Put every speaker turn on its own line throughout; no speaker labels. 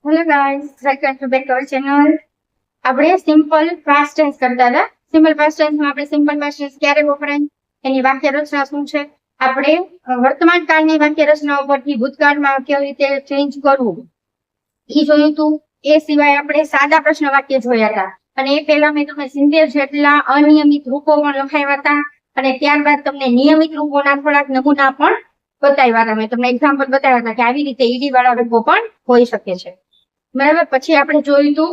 Hello guys, welcome to back our channel. આપણે simple past tense કરતા હતા. Simple past ટેન્સમાં આપણે સિમ્પલ પાસ્ટ ટેન્સ ક્યારે વપરાય, એની વાક્ય રચના શું છે, આપણે વર્તમાન કાળની વાક્ય રચના ઉપરથી ભૂતકાળમાં કેવી રીતે ચેન્જ કરવું એ જોયું હતું. એ સિવાય આપણે સાદા પ્રશ્ન વાક્ય જોયા હતા અને એ પહેલા મેં તમને 70 જેટલા અનિયમિત રૂપો પણ લખાવ્યા હતા અને ત્યારબાદ તમને નિયમિત રૂપોના થોડાક નમૂના પણ બતાવ્યા હતા. મેં તમને એક્ઝામ્પલ બતાવ્યા હતા કે આવી રીતે ઈડી વાળા રૂપો પણ હોઈ શકે છે. બરાબર. પછી આપણે જોયું હતું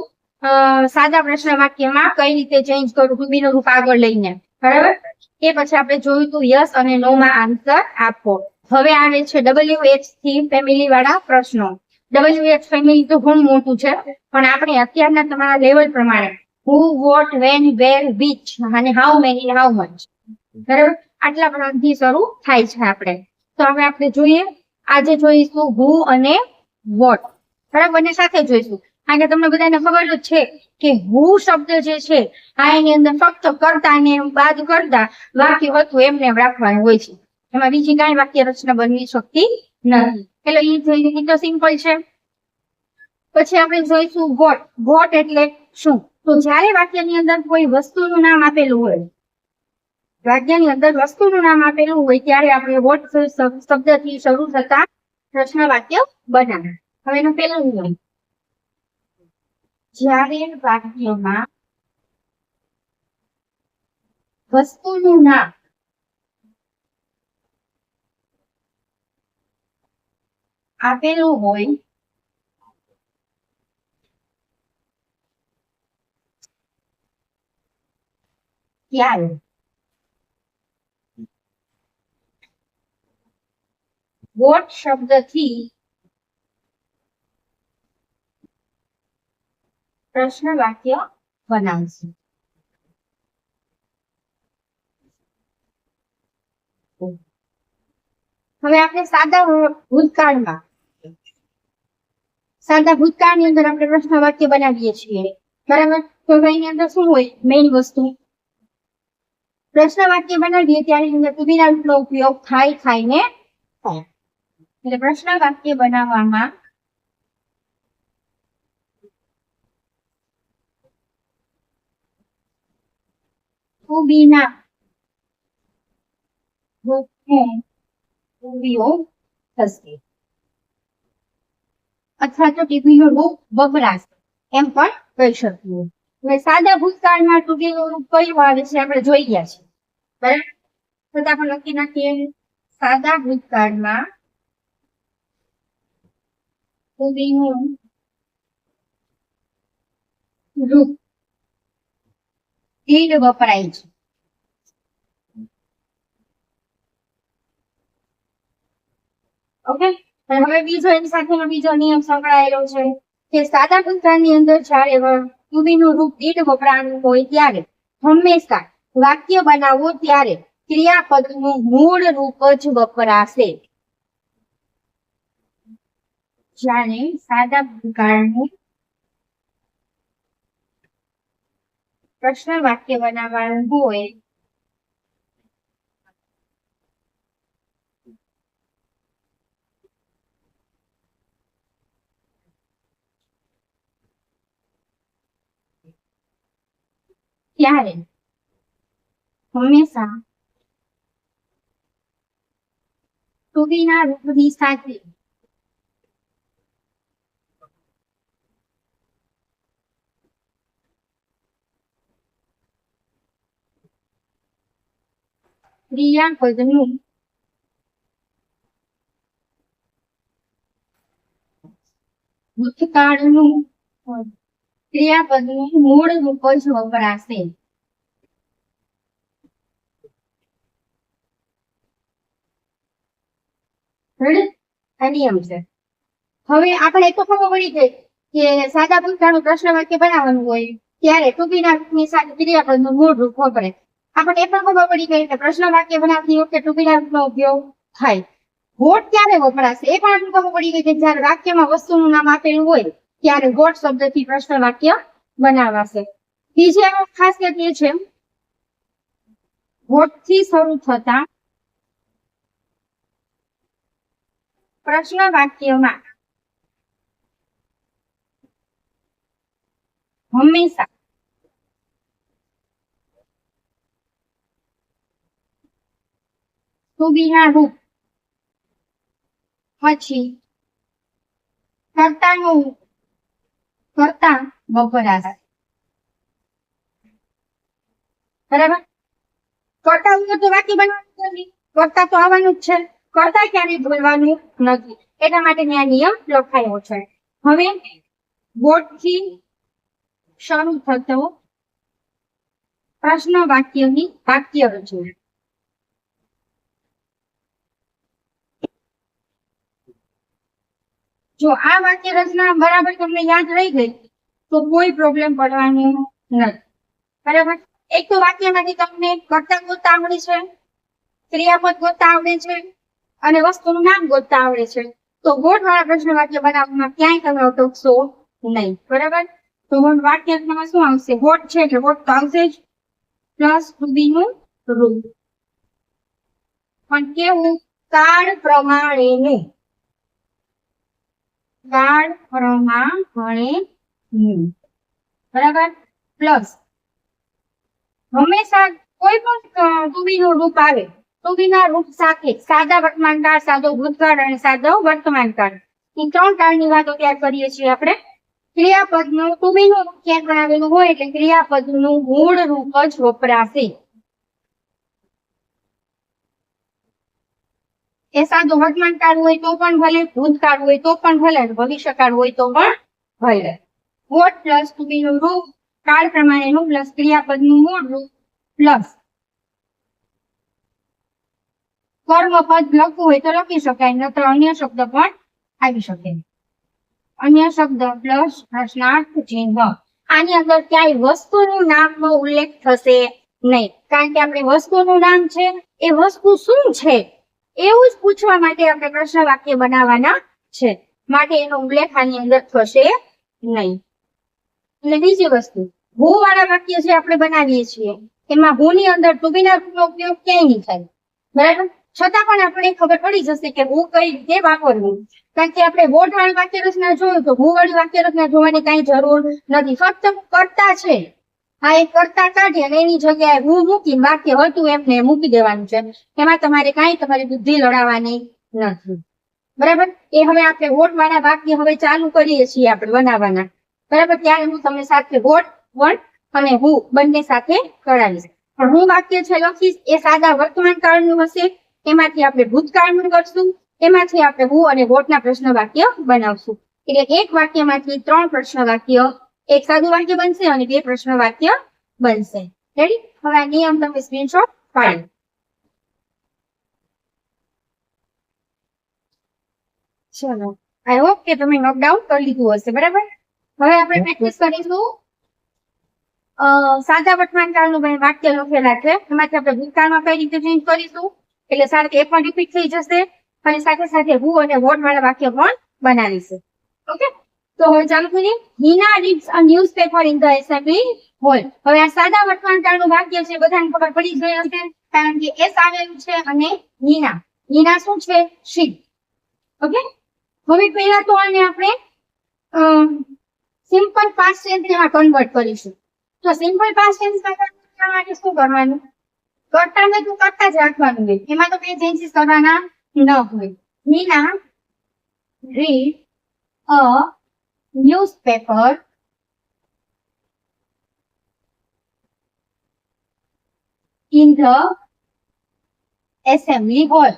સાદા પ્રશ્ન વાક્યમાં કઈ રીતે ચેન્જ કરવું, ટુ બી નું રૂપ આગળ લઈને. બરાબર. એ પછી આપણે જોયું હતું યસ અને નો માં આન્સર આપો. હવે આવે છે WH થી ફેમિલી વાળા પ્રશ્નો. WH ફેમિલી તો ઘણું મોટું છે, પણ આપણે અત્યારના તમારા લેવલ પ્રમાણે હુ, વોટ, વેન, વેર, વિચ અને હાઉ મેની, હાઉ મચ, બરાબર, આટલા પ્રમાણથી શરૂ થાય છે. આપણે તો હવે આપણે જોઈએ, આજે જોઈશું હુ અને વોટ. બરાબર, બંને સાથે જોઈશું. કારણ કે તમને બધાને ખબર જ છે કે હુ શબ્દ જે છે આ એની અંદર ફક્ત કરતા ને બાદ કરતા વાક્ય હતું એમને રાખવાનું હોય છે. એમાં બીજી કઈ વાક્ય રચના બનવી શકતી નથી. એટલે એ જોઈને તો સિમ્પલ છે. પછી આપણે જોઈશું વોટ. વોટ એટલે શું? તો જયારે વાક્યની અંદર કોઈ વસ્તુનું નામ આપેલું હોય, વાક્યની અંદર વસ્તુનું નામ આપેલું હોય ત્યારે આપણે વોટ શબ્દથી શરૂ થતા પ્રશ્ન વાક્ય બનાવે. હવે એનું પેલું નિયમ, જ્યારે વાક્યમાં વસ્તુનું નામ આપેલું હોય ત્યારે વોટ શબ્દથી પ્રશ્ન વાક્ય બનાવશે. હવે આપણે સાદા ભૂતકાળની અંદર આપણે પ્રશ્ન વાક્ય બનાવીએ છીએ. બરાબર. તો એની અંદર શું હોય? મેઇન વસ્તુ, પ્રશ્ન વાક્ય બનાવીએ ત્યારે અંદર ટુ બી ના રૂપનો ઉપયોગ થાય ને થાય. એટલે પ્રશ્ન વાક્ય બનાવવામાં ટુ બી ના રૂપનો ઉપયોગ થશે અથવા તો ટીબી નું રૂપ વપરાશે એમ પણ કહી શકીએ. હવે સાદા ભૂતકાળમાં ટુ બી નું રૂપ કયું આવે છે આપણે જોઈ ગયા છે. બરાબર. છતાં પણ લખી નાખીએ, સાદા ભૂતકાળમાં ટુ બી નું રૂપ ડીડ વપરાય છે. ઓકે. હવે બીજો એની સાથેનો બીજો નિયમ સંકળાયેલો છે કે સાદા ભૂતકાળની અંદર જ્યારે ટુ બી નું રૂપ ડીડ વપરાવાનું હોય ત્યારે હંમેશા વાક્ય બનાવવો ત્યારે ક્રિયાપદનું મૂળ રૂપ જ વપરાશે. જ્યારે સાદા ભૂતકાળનું પ્રશ્ન વાક્ય બનાવવાનું હોય ત્યારે હંમેશા ટુ બી ના રૂપની સાથે ક્રિયાપદનું ભૂતકાળનું ક્રિયાપદનું મૂળ રૂપ જ વપરાશે. નિયમ છે. હવે આપણે તો ખબર પડી ગઈ કે સાદા ભૂતકાળનું પ્રશ્ન વાક્ય બનાવવાનું હોય ત્યારે ટુ બી ના રૂપની સાથે ક્રિયાપદનું મૂળ રૂપ વપરાય. આપણને એ પણ ખબર પડી ગઈ કે પ્રશ્ન વાક્ય બનાવતી વખતે ટુ બી ના રૂપનો ઉપયોગ થાય. વોટ ક્યારે વપરાશે એ પણ આપણને ખબર પડી ગઈ કે જ્યારે વાક્યમાં વસ્તુનું નામ આપેલું હોય ત્યારે વોટ શબ્દથી પ્રશ્ન વાક્ય બનાવાશે. બીજી એમાં ખાસિયત એ છે, વોટ થી શરૂ થતા પ્રશ્ન વાક્યમાં હંમેશા ટુ બી ના રૂપ પછી કર્તાનું કર્તા વપરાશ. બરાબર. કર્તા વગર તો વાક્ય બનવાનું નથી, કર્તા તો આવવાનું જ છે, કર્તા ક્યારેય બોલવાનું નથી, એટલા માટે આ નિયમ લખાયો છે. હવે વોટ થી શરૂ થતો પ્રશ્ન વાક્યની વાક્ય રચના. જો આ વાક્ય રચના બરાબર તમને યાદ રહી ગઈ તો કોઈ પ્રોબ્લેમ પડવાનો નથી. બરાબર. એક તો વાક્યમાંથી તમને કર્તા ગોતતા આવડે છે, ક્રિયાપદ ગોતતા આવડે છે અને વસ્તુનું નામ ગોતતા આવડે છે, તો વોટ વાળા પ્રશ્ન વાક્ય બનાવવામાં ક્યાંય તમે અટકશો નહીં. બરાબર. તો વાક્ય રચનામાં શું આવશે? વોટ છે એટલે વોટ તો આવશે જ, પ્લસ ટુ બી નું રૂપ, પણ કેવું? કાળ પ્રમાણેનું. કાળ પ્રમાણેનું. બરાબર. પ્લસ હંમેશા કોઈ પણ ટુ બી નું રૂપ આવે, ટુ બી ના રૂપ સાથે સાદા વર્તમાન કાળ, સાદો ભૂતકાળ અને સાદો વર્તમાન કાળ, એ ત્રણ કાળની વાતો ત્યાં કરીએ છીએ આપણે. ક્રિયાપદ નું ટુ બી નું રૂપ ક્યાંક બનાવેલું હોય એટલે ક્રિયાપદ નું મૂળ રૂપ જ વપરાશે. એ સાદો વર્તમાન કાળ હોય તો પણ ભલે, ભૂતકાળ હોય તો પણ ભલે, ભવિષ્યકાળ હોય તો પણ ભલે. વોટ પ્લસ ટુ બી નું રૂપ, કાળ પ્રમાણેનું, પ્લસ ક્રિયાપદ નું મૂળ રૂપ, પ્લસ કર્મપદ લખવું હોય તો લખી શકાય, નહીતર અન્ય શબ્દ પણ આવી શકે. અન્ય શબ્દ પ્લસ પ્રશ્નાર્થ ચિહ્ન. આની અંદર ક્યાંય વસ્તુનું નામનો ઉલ્લેખ થશે નહીં, કારણ કે આપણે વસ્તુનું નામ છે, એ વસ્તુ શું છે એવું જ પૂછવા માટે આપણે પ્રશ્ન વાક્ય બનાવવાના છે, માટે એનો ઉલ્લેખ આની અંદર થશે નહીં. અને બીજી વસ્તુ, હું વાળા વાક્ય જે આપણે બનાવીએ છીએ એમાં હું ની અંદર ટુ બી ના રૂપનો ઉપયોગ ક્યાંય નહીં થાય. બરાબર. છતાં પણ આપણે ખબર પડી જશે કે હું કઈ રીતે વાપરવું, કારણ કે આપણે વોટ વાળી વાક્ય રચના જોયું તો હું વાળી વાક્ય રચના જોવાની કઈ જરૂર નથી, ફક્ત કર્તા છે, આ એક કર્તા કાઢી અને એની જગ્યાએ હું મૂકી વાક્ય હતું એમને મૂકી દેવાનું છે, એમાં તમારે કઈ તમારી બુદ્ધિ લડાવવાની નથી. બરાબર. એ હવે આપણે વોટ વાળા વાક્ય હવે ચાલુ કરીએ છીએ આપણે બનાવવાના. બરાબર. ત્યારે હું તમને સાથે વોટ વોટ અને હું બંને સાથે કરાવીશ, પણ હું વાક્ય છે લખીશ એ સાદા વર્તમાન કાળનું હશે, એમાંથી આપણે ભૂતકાળનું કરશું, એમાંથી આપણે હું અને વોટના પ્રશ્ન વાક્ય બનાવશું. એટલે એક વાક્યમાંથી ત્રણ પ્રશ્ન વાક્ય, એક સાદું વાક્ય બનશે અને બે પ્રશ્ન વાક્ય બનશે. રેડી? હવે આ નિયમ તમે સ્ક્રીનશોટ પાડો. ચલો, આઈ હોપ કે તમે નોટડાઉન કરી લીધું હશે. બરાબર. હવે આપણે પ્રેક્ટિસ કરીશું. સાદા વર્તમાન કાળનું વાક્ય લખેલા છે, એમાંથી આપણે ભૂતકાળમાં કઈ રીતે ચેન્જ કરીશું, એટલે સાથે એ પણ રિપીટ થઈ જશે અને સાથે સાથે હું અને વોટ વાળા વાક્ય પણ બનાવીશું. ઓકે. તો હવે ચાલુ કરીએ. Hina reads a newspaper in the assembly hall. હવે આ સાદા વર્તમાન કાળનું વાક્ય છે, બધાને ખબર પડી ગઈ હશે, કારણ કે એસ આવેલું છે અને હિના, હિના શું છે? શી. ઓકે. હવે પહેલા તો આને આપણે સિમ્પલ પાસ્ટ ટેન્સમાં કન્વર્ટ કરીશું. તો સિમ્પલ પાસ્ટ ટેન્સમાં કન્વર્ટ કરવા માટે શું કરવાનું? કર્તાને તો કરતા જ રાખવાનું હોય, એમાં તો કઈ ચેન્જીસ કરવાના ન હોય. Hina read a newspaper in the assembly hall.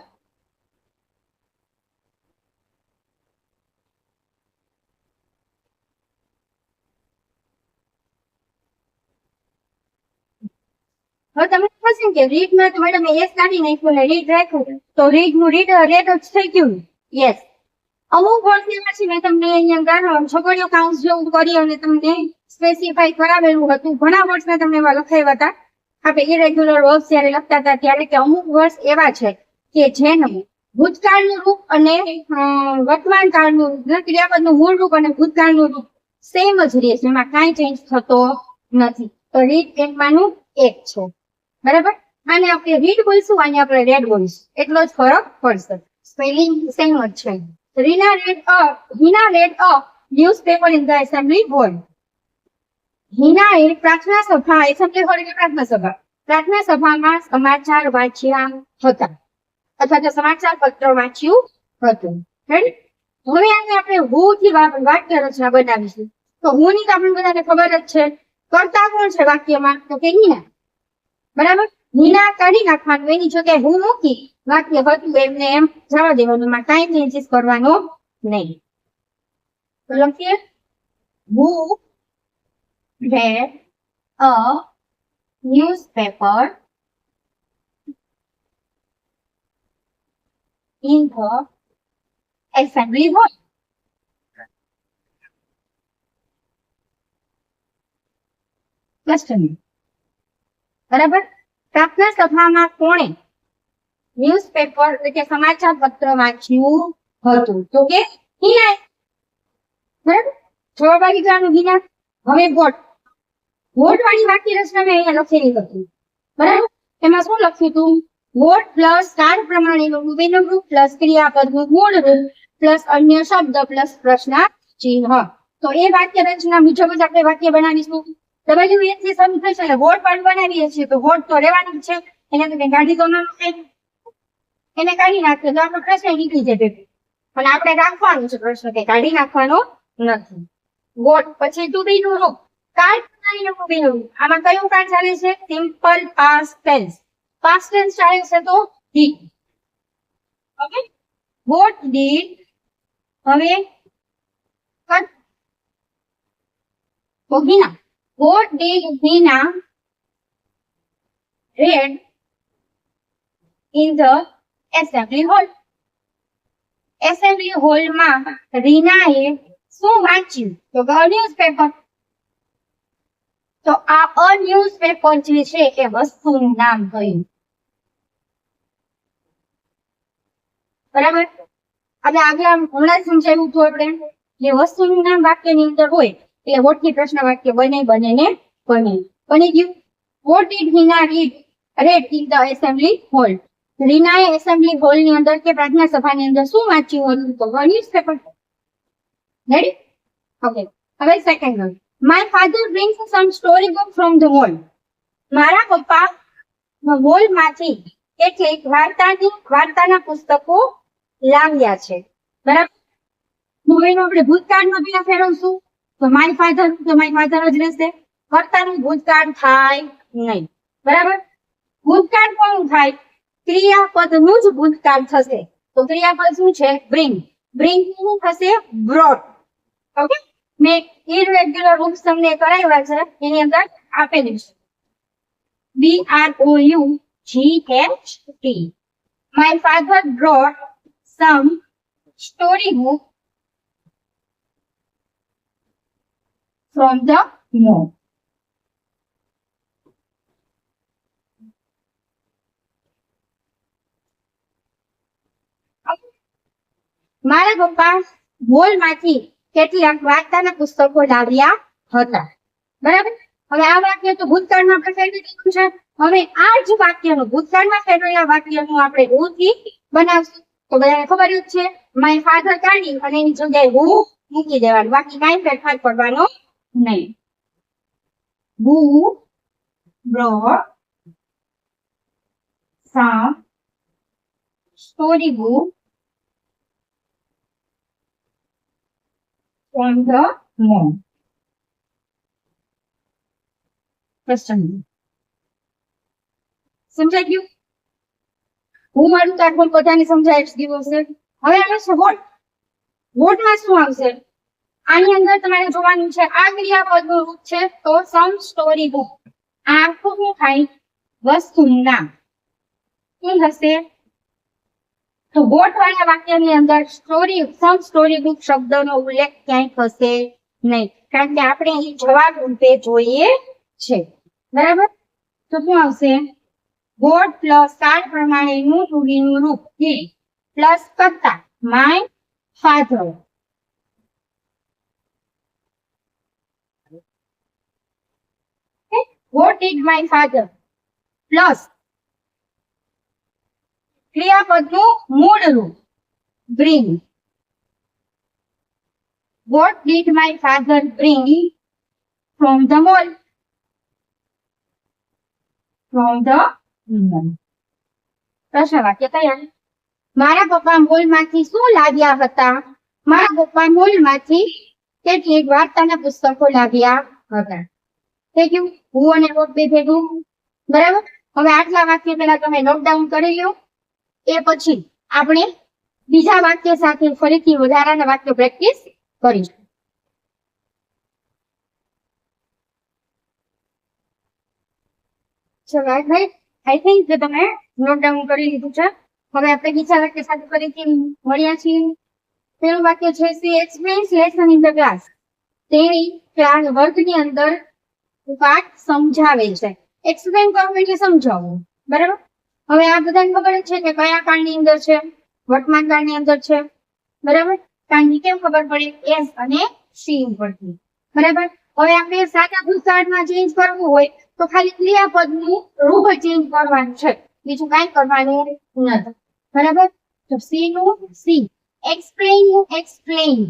હવે તમને થશે કે રીડ માં તો મેડમ એસ કાઢી નાખ્યું ને રીડ રાખ્યું, તો રીડ નું રીડ રેડ જ થઈ ગયું. યસ. અમુક વર્ષ એમાં છે મેં તમને અહીંયા છોકરીઓ કાઉન્સ જેવું કરી અને તમને સ્પેસિફાઈ કરાવેલું હતું, ઘણા વર્ષમાં તમને એમાં લખાવ્યા હતા. આપણે ઇરેગ્યુલર વર્બ્સ જયારે લખતા હતા ત્યારે કે અમુક વર્ષ એવા છે કે જેનું ભૂતકાળનું રૂપ અને વર્તમાન કાળનું ક્રિયાપદનું મૂળ રૂપ અને ભૂતકાળનું રૂપ સેમ જ રહે છે, એમાં કાંઈ ચેન્જ થતો નથી. તો રીડ એમાંનું એક છે. બરાબર. આને આપણે રીડ બોલશું, આને આપણે રેડ બોલશું, એટલો જ ફરક પડશે, સ્પેલિંગ સેમ જ છે. Hina read a newspaper in the assembly hall. હિનાએ પ્રાર્થના સભા એસેમ્બલી હોલ એટલે પ્રાર્થના સભામાં સમાચાર વાંચ્યા હતા અથવા તો સમાચાર પત્ર વાંચ્યું હતું. હવે આપણે હું થી વાક્ય રચના બનાવીશું. તો હું ની તો આપણે બધાને ખબર જ છે. કર્તા કોણ છે વાક્યમાં? તો કે હિના. બરાબર. હિના કાઢી નાખવાનું, એની જગ્યાએ હું મૂકી વાક્ય હતું એમને એમ જવા દેવાનું, એમાં કાંઈ ચેન્જીસ કરવાનો નહીં. તો લખીએ who read a newspaper in the assembly hall. બરાબર. પ્રાર્થના સભામાં કોણે ન્યૂઝપેપર એટલે કે સમાચાર પત્ર વાંચ્યું હતું? તો કે હિનાએ. બરાબર. જવાબ આવી ગયો હિના. હવે વોટ વાળી વાક્ય રચના મેં અહીંયા લખેલી હતી. બરાબર. એમાં શું લખ્યું હતું? વોટ પ્લસ કાળ પ્રમાણેનું રૂબેનું રૂપ પ્લસ ક્રિયાપદનું મૂળ રૂપ પ્લસ અન્ય શબ્દ પ્લસ પ્રશ્નાર્થ ચિહ્ન. તો એ વાક્ય રચના મુજબ જ આપણે વાક્ય બનાવીશું. તમારી વેચી સમજ થશે એટલે વોટ પણ બનાવીએ છીએ તો વોટ તો રહેવાનું જ છે, એને તો કઈ કાઢી તો ન એને કાઢી નાખીએ તો આપણો પ્રશ્ન નીકળી જાય. પણ આપણે રાખવાનું છે પ્રશ્ન, કે કાઢી નાખવાનો નથી. વોટ પછી ટુ બી નું રૂપ, કાળ પ્રમાણેનું ટુ બી નું રૂપ. આમાં કયું કાળ ચાલે છે? Simple past tense. Past tense ચાલે છે તો ડીડ. ઓકે. What did. હવે Hina. What did Hina read in the assembly hall? Assembly hall માં રીનાએ શું વાંચ્યું? તો ન્યૂઝપેપર. તો આ અ ન્યૂઝપેપર જે છે એ વસ્તુનું નામ કયું? બરાબર. આપણે આગળ હમણાં જ સમજાવ્યું હતું આપણે, જે વસ્તુનું નામ વાક્યની અંદર હોય એટલે વોટ થી પ્રશ્ન વાક્ય બને ને બની ગયું. What did Hina read in the assembly hall? રીનાએ એસેમ્બલી હોલ ની અંદર કે પ્રાર્થના સભાની અંદર શું વાંચ્યું હતું? તો ન્યૂઝપેપર. રેડી? ઓકે. હવે second one. My father brings some story book from the hall. મારા પપ્પા હોલ માંથી કેટલીક વાર્તાના પુસ્તકો લાવ્યા છે. બરાબર. હું એનો આપણે ભૂતકાળમાં બી ફેરવશું તો માય ફાધર જ રહેશે. કર્તાનું ભૂતકાળ થાય નહીં. બરાબર. ભૂતકાળ કોનું થાય? ક્રિયાપદનું જ ભૂતકાળ થશે. તો ક્રિયાપદ શું છે? બ્રિંગ. બ્રિંગ શું થશે? બ્રોટ. ઓકે. મેં ઇરરેગ્યુલર રૂપ તમને કરાવ્યા છે, એની અંદર આપેલું છે BROUGHT. My father brought some story book from the mall. મારા પપ્પા હોલ માંથી કેટલાક વાર્તાના પુસ્તકો લાવ્યા હતા. બરાબર. હવે આ વાક્ય તો ભૂતકાળમાં આપણે ફેરવી દીધું છે. હવે આ જ વાક્યનું ભૂતકાળમાં ફેરવેલા વાક્યનું આપણે હું થી બનાવશું. તો બધાને ખબર જ છે, માય ફાધર કાઢી અને એની જગ્યાએ હું મૂકી દેવાનું, બાકી કાંઈ ફેરફાર કરવાનો નહીં. Who brought some storybook from the mall? સમજાઈ ગયું? હું મારું તો આખું બધાને સમજાવી દીધું છે. હવે આવે છે વોટ. વોટમાં શું આવશે? આની અંદર તમારે જોવાનું છે આ ક્રિયાપદનું રૂપ છે તો સમ સ્ટોરી બુક. આ આખું શું થાય? વસ્તુનું નામ. શું થશે? તો વોટ વાળા વાક્યની અંદર સમ સ્ટોરી બુક શબ્દનો ઉલ્લેખ ક્યાંય થશે નહીં, કારણ કે આપણે અહીં જવાબ રૂપે જોઈએ છે. બરાબર. તો શું આવશે? વોટ પ્લસ કાળ પ્રમાણેનું ટુડીનું રૂપ પ્લસ કર્તા my father. What did my father plus ક્રિયાપદનું મૂળ રૂપ bring. What did my father bring from the mall. From the mall. પ્રશ્ન વાક્ય તૈયાર. મારા પપ્પા મોલમાંથી શું લાવ્યા હતા? મારા પપ્પા મોલમાંથી કેટલીક વાર્તાના પુસ્તકો લાવ્યા હતા. થઈ ગયું હું અને વોટ બે ભેગું. બરાબર. હવે આટલા વાક્ય પેલા તમે નોટડાઉન કરી લો. એ પછી આપણે બીજા વાક્ય સાથે ફરીથી વધારાના વાક્ય પ્રેક્ટિસ કરીશું. ચલો ભાઈ આઈ થિંક કે તમે નોટડાઉન કરી લીધું છે. હવે આપણે બીજા વાક્ય સાથે ફરીથી મળ્યા છીએ. પેલું વાક્ય છે she explains lesson in the class. તેણી ક્લાસ વર્ગની અંદર પાઠ સમજાવે છે. એક્સપ્લેન કરવું એટલે સમજાવવું. બરાબર. હવે આ બધાને ખબર છે કે કયા કાળની અંદર છે? વર્તમાન કાળની અંદર છે. બરાબર. કાળની કેમ ખબર પડે? એસ અને સી ઉપરથી. બરાબર. હવે આપણે સાદા ભૂતકાળમાં ચેન્જ કરવું હોય તો ખાલી ક્રિયાપદનું રૂપ ચેન્જ કરવાનું છે, બીજું કાંઈ કરવાનું નથી. બરાબર. તો સી નું સી, એક્સપ્લેન નું explain.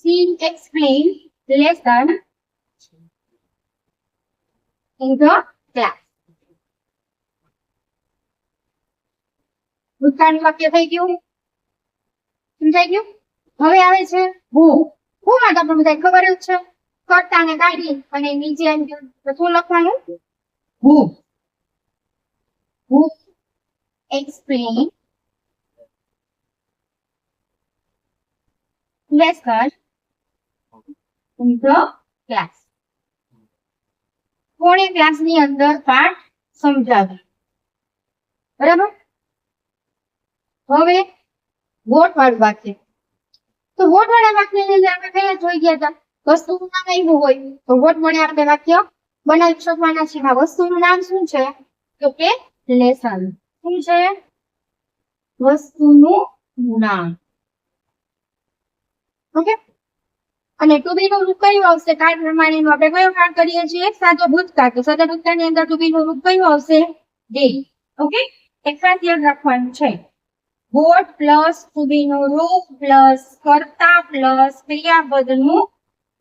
C explain lesson in the class. ભૂતકાળનું વાક્ય થઈ ગયું. સમજાઈ ગયું. હવે આવે છે હુ. હુ માં આપણે બધા ખબર જ છે. કર્તાને કાઢી અને નીચે આવી ગયું તો શું લખવાનું? હુ. હુ explain lesson in the class. કોણે ક્લાસની અંદર પાઠ સમજાવ્યો. બરાબર. હવે વોટ વાળું વાક્ય. તો વોટ વાળા વાક્યની અંદર આપણે કયા જોઈ ગયા હતા? વસ્તુનું નામ આવ્યું હોય તો વોટ વડે આપણે વાક્ય બનાવી શકવાના છીએ. આ વસ્તુનું નામ શું છે? તો કે લેસન. શું છે? વસ્તુનું નામ. ઓકે. અને ટુ બી નું રૂપ કયું આવશે? કાળ પ્રમાણેનું આપણે કયો કાળ કરીએ છીએ? સાદો ભૂતકાળ. તો સાદા ભૂતકાળની અંદર ટુ બી નું રૂપ કયું આવશે? ડીડ. ઓકે. એક વાત યાદ રાખવાનું છે. વોટ પ્લસ ટુ બી નું રૂપ પ્લસ કર્તા પ્લસ ક્રિયાપદનું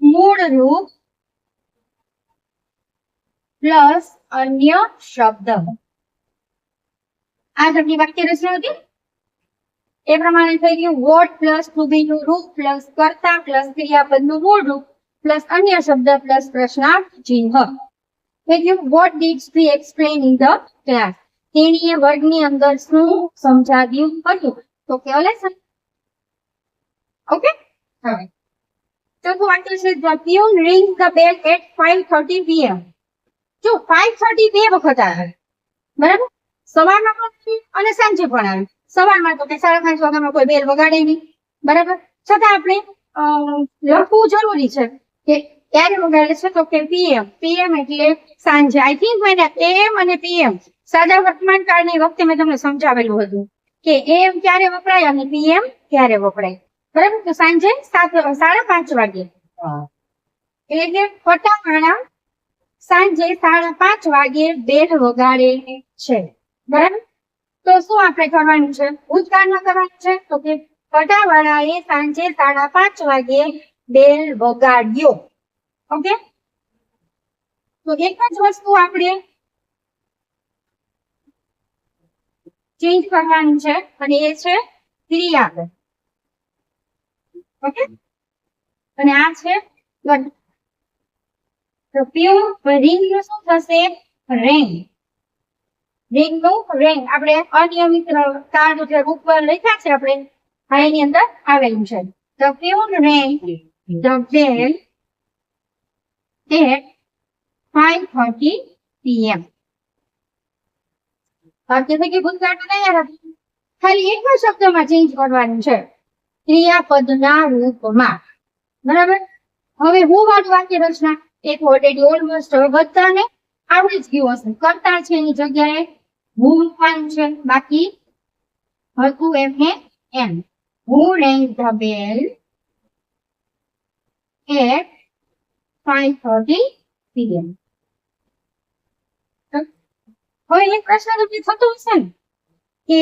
મૂળ રૂપ પ્લસ અન્ય શબ્દ. આ તમને વાક્ય રચના હતી. એ પ્રમાણે થઈ ગયું વોટ પ્લસ ટુ બી નું રૂપ પ્લસ કર્તા પ્લસ ક્રિયાપદનું મૂળ રૂપ પ્લસ અન્ય શબ્દ પ્લસ પ્રશ્નાર્થ ચિહ્ન. થઈ ગયું what did she explain in the class. તેણીએ વર્ગની અંદર શું સમજાવ્યું હતું? તો કે લેસન. ઓકે. હવે ચોથું વાક્ય છે the peon ring the bell at 5:30 PM. જો 5:30 બે વખત આવે. બરાબર. સવારમાં પણ અને સાંજે પણ આવે. સવારમાં તો કે 5:30 વાગ્યામાં કોઈ બેલ વગાડે નહીં. બરાબર. છતાં આપણે લખવું જરૂરી છે કે ક્યારે વગાડે છે? તો કે PM. PM એટલે સાંજે. આઈ થિંક મેં AM અને PM સાદા વર્તમાન કાળની વખતે મેં તમને સમજાવેલું હતું કે AM ક્યારે વપરાય અને PM ક્યારે વપરાય. બરાબર. તો સાંજે 5:30 વાગે એટલે ફટાકડા સાંજે 5:30 વાગે બેલ વગાડે છે. બરાબર. તો શું આપણે કરવાનું છે? ભૂતકાળમાં કરવાનું છે. તો કે ફટાકડાએ સાંજે 5:30 વાગે બેલ વગાડ્યો. ઓકે. તો એક જ વસ્તુ આપણે ચેન્જ કરવાની છે અને એ છે ક્રિયાપદ. ઓકે. અને આ છે વર્ગ. તો પ્યુ રિંગ નું શું થશે? રેંગ. રિંગ નું રેંગ. આપણે અનિયમિત કાળ એટલે રૂપ લખ્યા છે આપણે આ એની અંદર આવેલું છે. The peon rang the bell at 5:30 PM. વાક્ય થઈ ગયું. ભૂતકાળ તૈયાર હતું. ખાલી એક જ શબ્દમાં ચેન્જ કરવાનું છે, ક્રિયાપદના રૂપમાં. બરાબર. હવે હું વાળું વાક્ય રચના એક ઓલરેડી ઓલમોસ્ટ બધાને આવડી જ ગયું હશે. કરતા છે એની જગ્યાએ હું મૂકવાનું છે. બાકી હતું એમને એમ. હું rang the bell at 5:30 PM. હવે એક પ્રશ્ન તમને થતો હશે ને કે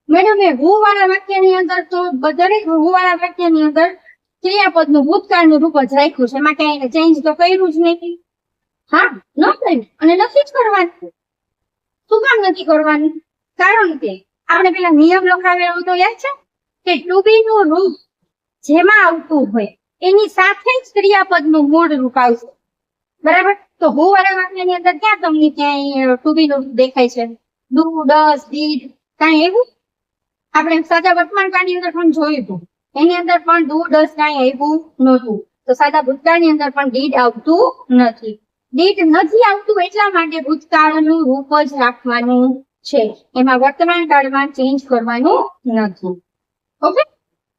મેડમ એ હું વાળા વાક્યની અંદર તો દરેક હું વાળા વાક્યની અંદર ક્રિયાપદનું ભૂતકાળનું રૂપ જ રાખ્યું છે, એમાં કઈ એને ચેન્જ તો કર્યું જ નહીં. હા, ન કર્યું અને નથી જ કરવાનું. શું કામ નથી કરવાનું? કારણ કે આપણે પેલા નિયમ લખાવેલો તો યાદ છે કે ટુ બી નું રૂપ જેમાં આવતું હોય એની સાથે જ ક્રિયાપદનું મૂળ રૂપ આવશે. બરાબર? તો હું વાળા વાક્યની અંદર ક્યાં તમને ક્યાંય ટુ બી નું રૂપ દેખાય છે? ડુ, ડઝ, ડીડ, કાંઈ એવું? આપણે સાદા વર્તમાન કાળની અંદર પણ જોયું હતું, એની અંદર પણ ડુ, ડઝ કાંઈ આવ્યું નહોતું. તો સાદા ભૂતકાળની અંદર પણ ડીડ આવતું નથી. ડીડ નથી આવતું એટલા માટે ભૂતકાળનું રૂપ જ રાખવાનું છે, એમાં વર્તમાન કાળમાં ચેન્જ કરવાનું નથી. ઓકે,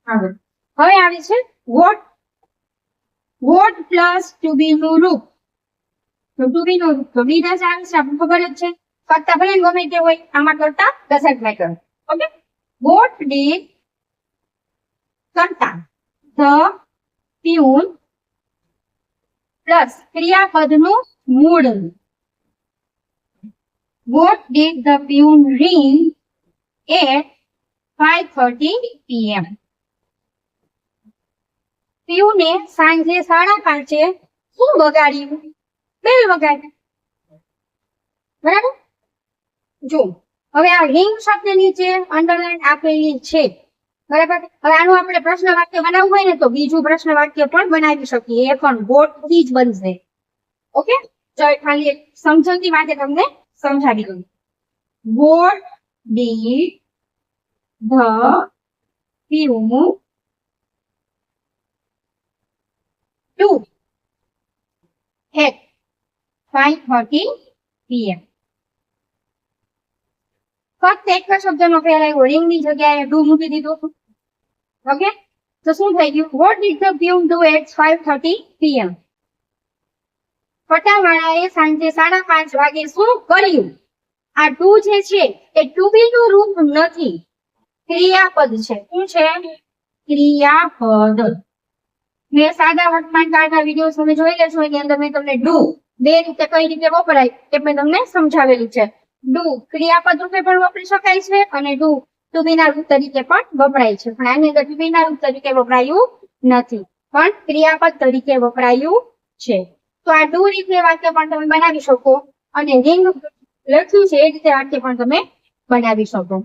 આગળ હવે આવે છે વોટ. વોટ પ્લસ ટુ બી નું રૂપ. તો ટુ બી નું રૂપ તો બી ડઝ આવે છે, આપણને ખબર જ છે. કરતા ભલે ગમે તે હોય, આમાં કરતા doesn't matter. Okay, what did કરતા ધ પ્યુન પ્લસ ક્રિયાપદનું મૂળ. What did the peon ring at 5:30 PM? પ્યુને સાંજે 5:30 શું વગાડ્યું? બેલ વગાડી. બરાબર? જો હવે આ રિંગ શબ્દ નીચે અંડરલાઈન આપેલી છે. બરાબર? હવે આનું આપણે પ્રશ્ન વાક્ય બનાવવું હોય ને તો બીજું પ્રશ્ન વાક્ય પણ બનાવી શકીએ, એ પણ વોટ થી જ બનશે. ઓકે, ચાલો ખાલી સમજણથી માટે તમને સમજાવી દઉં. What did the peon do at 5:30 PM? ફક્ત એક શબ્દનો ફેર આવ્યો, રિંગ ની જગ્યાએ ડુ મૂકી દીધું. ઓકે, તો શું થઈ ગયું? What did the peon do at 5:30 PM? પટાવાળાએ સાંજે 5:30 વાગે શું કર્યું? આ ટુ જે છે એ ટુ બી નું રૂપ નથી, ક્રિયાપદ છે. શું છે? ક્રિયાપદ. મેં સાદા વર્તમાન કાળના વિડીયો તમે જોઈ લેશો, એની અંદર મેં તમને ડુ બે રીતે કઈ રીતે વપરાય એ મેં તમને સમજાવેલું છે. ડુ ક્રિયાપદ રૂપે પણ વાપરી શકાય છે અને ડુ ટુ બી ના રૂપ તરીકે પણ વપરાય છે, પણ આની અંદર ટુ બી ના રૂપ તરીકે વપરાયું નથી, પણ ક્રિયાપદ તરીકે વપરાયું છે. તો આ ડુ રીતે વાક્ય પણ તમે બનાવી શકો અને રિંગ લખ્યું છે એ રીતે વાક્ય પણ તમે બનાવી શકો.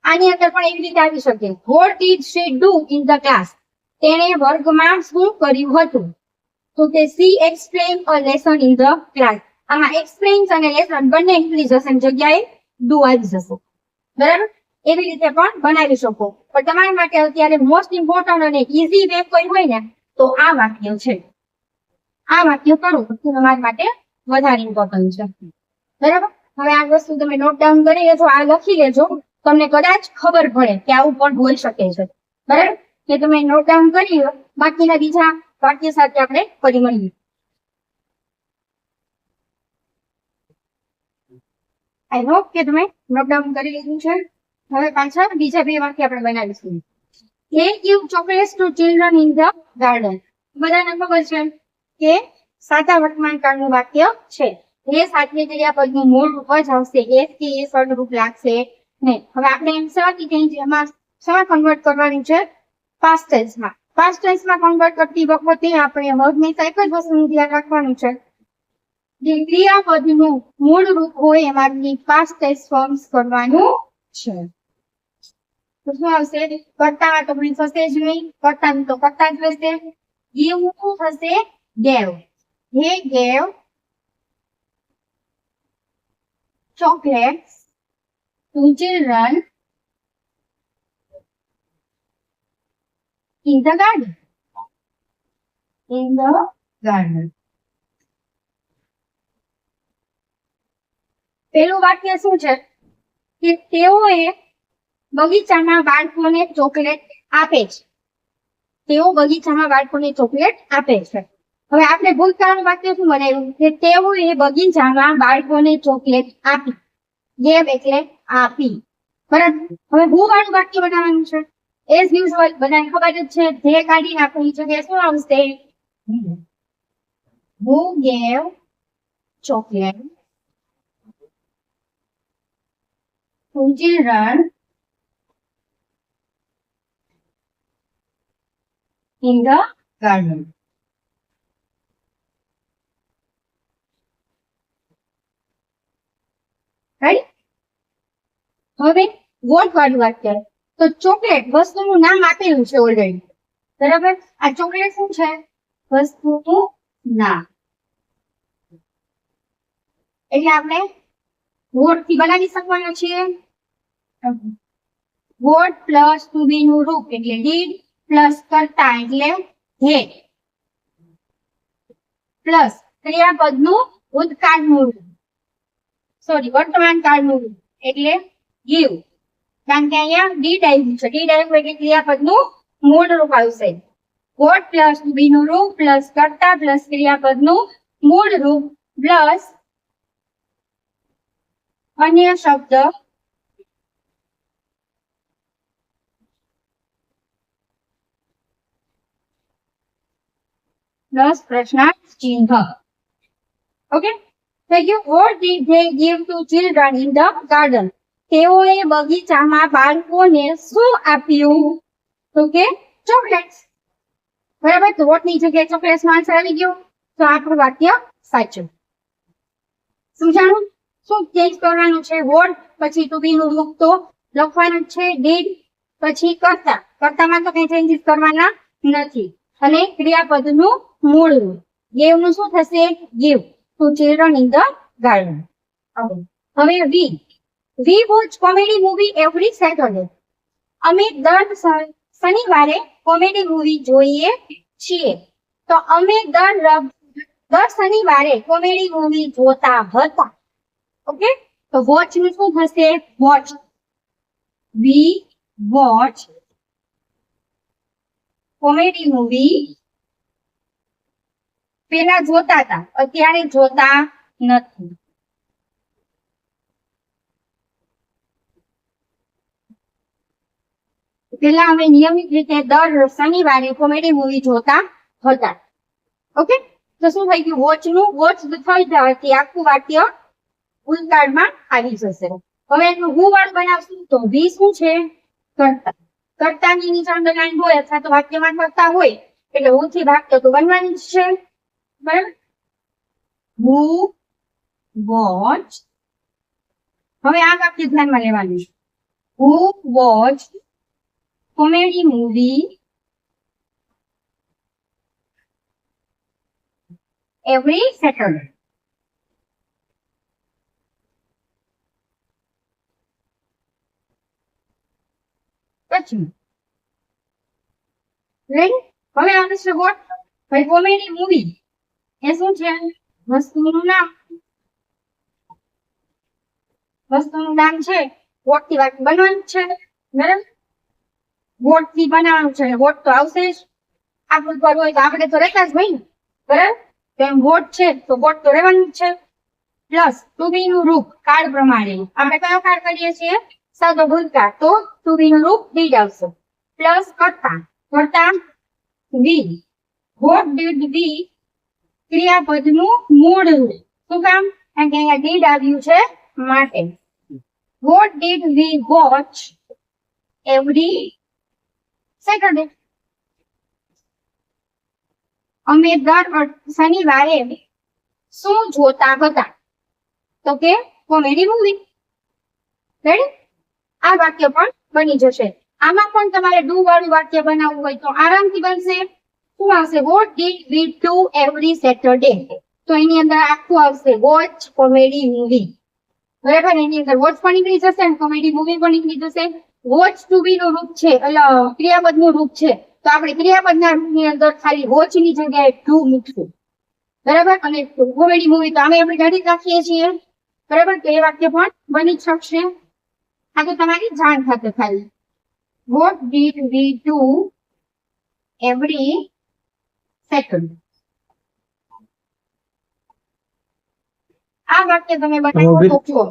આની અંદર પણ એવી રીતે આવી શકે. What did she do in the class? તેણે વર્ગમાં શું કર્યું હતું? તો તે she explained a lesson in the class. આમાં explains અને lesson બંને ઇંગ્લિશ હશે, જગ્યાએ ડુ આવી જશે. બરાબર? એવી રીતે પણ બનાવી શકો, પણ તમારા માટે અત્યારે મોસ્ટ ઇમ્પોર્ટન્ટ અને ઈઝી વે કોઈ હોય ને તો આ વાક્ય છે. આ વાક્ય કરો તો તમારા માટે વધારે ઇમ્પોર્ટન્ટ છે. બરાબર? હવે આ વસ્તુ તમે નોટ ડાઉન કરી લેજો, આ લખી લેજો, તમને કદાચ ખબર પડે કે આવું પણ હોઈ શકે છે. બરાબર? કે તમે નોટ ડાઉન કરી લો, બાકીના બીજા વાક્ય સાથે આપણે ફરી મળીએ. આઈ હોપ કે તમે નોટ ડાઉન કરી લીધું છે. હવે પાછા બીજા બે વાક્ય આપણે બનાવીશું. They give chocolates to children in the garden. બધાને ખબર છે કે સાદા વર્તમાન કાળનું વાક્ય છે. એ સાથે ક્રિયાપદનું મૂળ રૂપ જ આવશે, એસ કે એ શબ્દ રૂપ લાગશે નહીં. હવે આપણે એમ સવાથી કઈ એમાં શેમાં કન્વર્ટ કરવાનું છે? પાસ્ટ ટેન્સમાં. પાસ્ટ ટેન્સમાં કન્વર્ટ કરતી વખતે આપણે હંમેશા એક જ વસ્તુનું ધ્યાન રાખવાનું છે, જે ક્રિયાપદનું મૂળ રૂપ હોય એમાંથી પાસ્ટ ટેન્સ ફોર્મ્સ કરવાનું છે. તો શું આવશે? કરતા તો મને થશે જ નહીં, કરતા તો કરતા જ રહેશે. give થશે gave. He gave chocolates to children in the garden. In the garden. પેલું વાક્ય શું છે કે તેઓએ બગીચામાં બાળકોને ચોકલેટ આપે છે. તેઓ બગીચામાં બાળકોને ચોકલેટ આપે છે. હવે આપણે ભૂતકાળનું વાક્ય શું બનાવ્યું કે તેઓએ બગીચામાં બાળકોને ચોકલેટ આપી. ગેવ એટલે આપી. બરાબર? હવે હું વાળું વાક્ય બનાવવાનું છે. એઝ યુઝ્યુઅલ બધાને ખબર જ છે, જે કાઢી નાખવાની જગ્યાએ શું આવશે? Who gave chocolate to children in the garden. Right? હવે વોટ વાળું વાક્ય તો ચોકલેટ વસ્તુનું નામ આપેલું છે ઓલરેડી બરાબર આ ચોકલેટ શું છે વસ્તુનું નામ એટલે આપણે વોટ થી બનાવી શકવાના છીએ વોટ પ્લસ ટુ બી નું રૂપ એટલે ડીડ પ્લસ કરતા એટલે હે પ્લસ ક્રિયાપદનું ભૂતકાળનું રૂપ સોરી વર્તમાન કાળનું રૂપ એટલે ગીવ કારણ કે અહીંયા ડીડ આવ્યું છે ડીડ આવ્યું એટલે ક્રિયાપદનું મૂળ રૂપ આવશે વોટ પ્લસ ટુ બી નું રૂપ પ્લસ કરતા પ્લસ ક્રિયાપદનું મૂળ રૂપ પ્લસ અન્ય શબ્દ પ્લસ પ્રશ્નાર્થ ચિહ્ન ઓકે થઈ ગયું what did they give to children in the garden તેઓએ બગીચામાં બાળકોને શું આપ્યું તો કે ચોકલેટ્સ બરાબર તો વોટ ની જગ્યાએ ચોકલેટ્સ નો આન્સર આવી ગયો તો આપણું વાક્ય સાચું સમજાણું શું ચેન્જ કરવાનું છે વોટ પછી ટુ બી નું રૂપ તો લખવાનું છે ડીડ પછી કરતા કરતામાં તો કઈ ચેન્જીસ કરવાના નથી અને ક્રિયાપદનું મૂળ રૂપ ગેવ નું શું થશે give to children in the garden હવે we watch comedy movie every Saturday અમે દર શનિવારે કોમેડી મૂવી જોઈએ છીએ તો અમે દર શનિવારે કોમેડી મૂવી જોતા હતા ઓકે તો વોચ નું શું થશે વોચ વી વોચ કોમેડી મૂવી પેલા જોતા હતા અત્યારે જોતા નથી પેલા અમે નિયમિત રીતે દર શનિવારે કોમેડી મૂવી જોતા હતા ઓકે તો શું થઈ ગયું વોચ નું વોચ થઈ જવાથી આખું વાક્ય ભૂતકાળમાં આવી જશે હવે એનું હું વાળ બનાવશું તો વી શું છે કરતા કર્તાની નીચે અંડરલાઈન હોય અથવા તો વાક્યમાં કરતા હોય એટલે હું થી વાક્ય તો બનવાનું જ છે બરાબર હુ વોચ હવે આ વાક્ય ધ્યાનમાં લેવાનું છે who watch comedy movie every Saturday પછી રેડી હવે આવે છે વોટ ભાઈ કોમેડી મૂવી એ શું છે વસ્તુનું નામ છે વોટ થી વાક્ય બનવાનું છે બરાબર વોટ થી બનાવવાનું છે વોટ તો આવશે જ આપણું પર હોય તો આપણે તો રહેતા જ ભાઈ ને બરાબર તો એમ વોટ છે તો વોટ તો રહેવાનું જ છે પ્લસ ટુ બી નું રૂપ કાળ પ્રમાણે આપણે કયો કાળ કરીએ છીએ સાદો ભૂતકાળ તો ટુ બી નું રૂપ ડીડ આવશે પ્લસ કરતા વી વોટ ડીડ વી ક્રિયાપદનું મૂળ રૂપ શું કામ કારણ કે અહીંયા ડીડ આવ્યું છે માટે what did we watch every Saturday અમે દર શનિવારે શું જોતા હતા તો કે કોમેડી મૂવી રેડી આ વાક્ય પણ બની જશે આમાં પણ તમારે ડુ વાળું વાક્ય બનાવવું હોય તો આરામથી બનશે શું આવશે what did we do every Saturday તો એની અંદર આખું આવશે વોચ કોમેડી મૂવી બરાબર એની અંદર વોચ પણ નીકળી જશે અને કોમેડી મૂવી પણ નીકળી જશે વોચ ટુ બી નું રૂપ છે એટલે ક્રિયાપદ નું રૂપ છે તો આપણે ક્રિયાપદના રૂપની અંદર ખાલી વોચ ની જગ્યાએ ટુ મૂકશું બરાબર અને કોમેડી મૂવી તો અમે આપણે ઘડી રાખીએ છીએ બરાબર તો એ વાક્ય પણ બની શકશે આ તો તમારી જાણ ખાતે ખાલી what did we do every second આ વાક્ય તમે બનાવો તો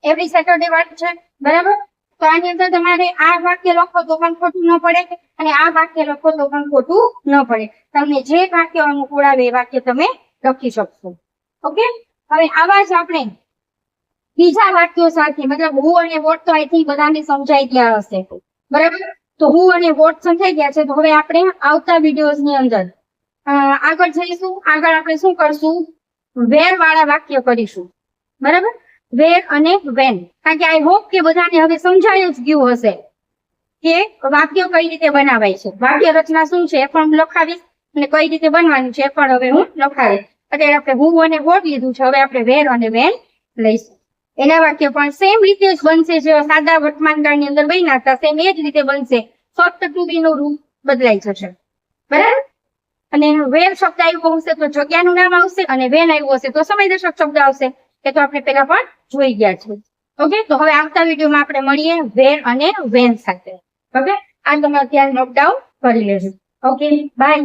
એવરી સેટરડે વાળું છે બરાબર તો આની અંદર તમારે આ વાક્ય લખો તો પણ ખોટું ન પડે અને આ વાક્ય લખો તો પણ ખોટું ન પડે તમને જે વાક્ય અનુકૂળ આવે એ વાક્ય તમે લખી શકશો ઓકે હવે આવા જ આપણે બીજા વાક્યો સાથે મતલબ હું અને વોટ તો આઈ થિંક બધાને સમજાઈ ગયા હશે બરાબર તો હું અને વોટ સમજાઈ ગયા છે. તો હવે આપણે આવતા વિડીયોઝ ની અંદર આગળ જઈશું. આગળ આપણે શું કરશું? વેર વાળા વાક્ય કરીશું. બરાબર? વેર અને વેન. કારણ કે આઈ હોપ કે બધાને હવે સમજાઈ જ ગયું હશે કે વાક્ય કઈ રીતે બનાવાય છે. વાક્ય રચના શું છે એ પણ હું લખાવીશ અને કઈ રીતે બનવાનું છે એ પણ હવે હું લખાવીશ. અત્યારે આપણે હું અને વોટ લીધું છે, હવે આપણે વેર અને વેન લઈશું. એના વાક્ય પણ સેમ રીતે જ બનશે, જે સાદા વર્તમાન કાળની અંદર બન્યા હતા સેમ એ જ રીતે બનશે. ફક્ત ટુ બી નો રૂપ બદલાઈ જશે. બરાબર? અને વેર શબ્દ આવ્યો હશે તો જગ્યાનું નામ આવશે, અને વેન આવ્યું હશે તો સમયદર્શક શબ્દ આવશે. એ તો આપણે પેલા પણ જોઈ ગયા છે. ઓકે, તો હવે આવતા વિડીયોમાં આપણે મળીએ વેર અને વેન સાથે. ઓકે, આ તમે અત્યારે નોટ ડાઉન કરી લેજો. Okay, by.